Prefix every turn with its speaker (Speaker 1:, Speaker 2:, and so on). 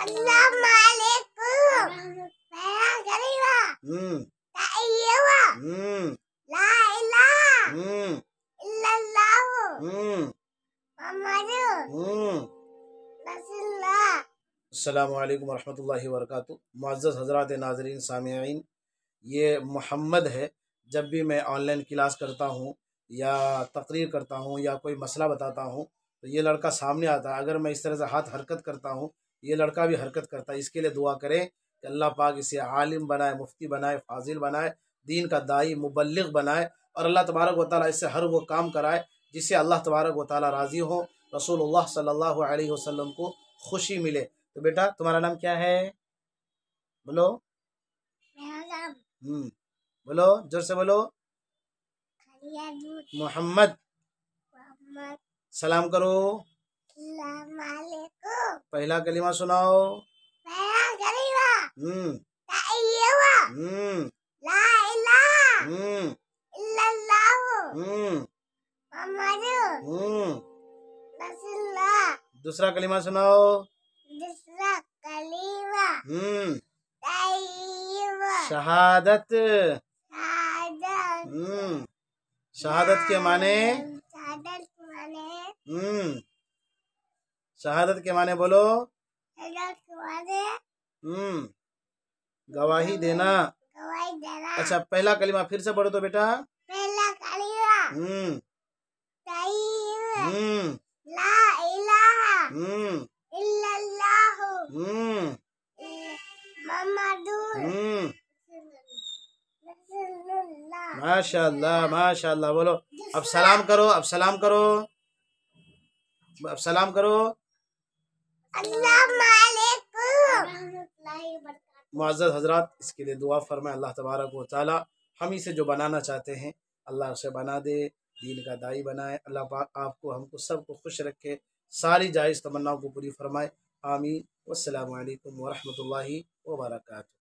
Speaker 1: अस्सलामुअलैकुम। मेरा गरीबा। ताइयवा। ला इलाहा इल्लल्लाहु मुहम्मदुर रसूलुल्लाह।
Speaker 2: अस्सलामु अलैकुम वरहमतुल्लाहि वबरकातुहू। मुअज़्ज़ज़ हज़रात नाज़रीन सामिईन, ये मोहम्मद है। जब भी मैं ऑनलाइन क्लास करता हूँ या तकरीर करता हूँ या कोई मसला बताता हूँ तो ये लड़का सामने आता है। अगर मैं इस तरह से हाथ हरकत करता हूँ ये लड़का भी हरकत करता है। इसके लिए दुआ करें कि अल्लाह पाक इसे आलिम बनाए, मुफ्ती बनाए, फाजिल बनाए, दीन का दाई मुबल्लिग बनाए और अल्लाह तबारक व तआला इससे हर वो काम कराए जिससे अल्लाह तबारक व तआला राज़ी हो, रसूलुल्लाह सल्लल्लाहु अलैहि वसल्लम को खुशी मिले। तो बेटा तुम्हारा नाम क्या है? बोलो। बोलो, जोर से बोलो। मोहम्मद। सलाम करो। पहला कलिमा सुनाओ।
Speaker 1: ला इलाहा इल्लल्लाहु मुहम्मदुर रसूलुल्लाह।
Speaker 2: दूसरा कलिमा सुनाओ।
Speaker 1: दूसरा कलीमा
Speaker 2: शहादत।
Speaker 1: शहादत।
Speaker 2: शहादत के माने
Speaker 1: शहादत माने
Speaker 2: शहादत के माने बोलो।
Speaker 1: शहादत माने
Speaker 2: गवाही देना।
Speaker 1: गवाही देना।
Speaker 2: अच्छा, पहला कलिमा फिर से पढ़ो तो बेटा।
Speaker 1: पहला कलीमा ला इलाहा इल्लल्लाहु मुहम्मदुर रसूलुल्लाह।
Speaker 2: माशाअल्लाह माशाअल्लाह। बोलो अब सलाम करो, अब सलाम करो, अब सलाम करो।
Speaker 1: अस्सलामु अलैकुम रहमतुल्लाहि व बरकातहू।
Speaker 2: मुअज़्ज़ज़ हज़रात, इसके लिए दुआ फरमाए अल्लाह तबारक व तआला हम इसे जो बनाना चाहते हैं अल्लाह उसे बना दे, दीन का दाई बनाए। अल्लाह पाक आपको हमको सबको खुश रखे, सारी जायज़ तमन्नाओं को पूरी फरमाए। आमीन। वस्सलामु अलैकुम व रहमतुल्लाहि व बरकातहू।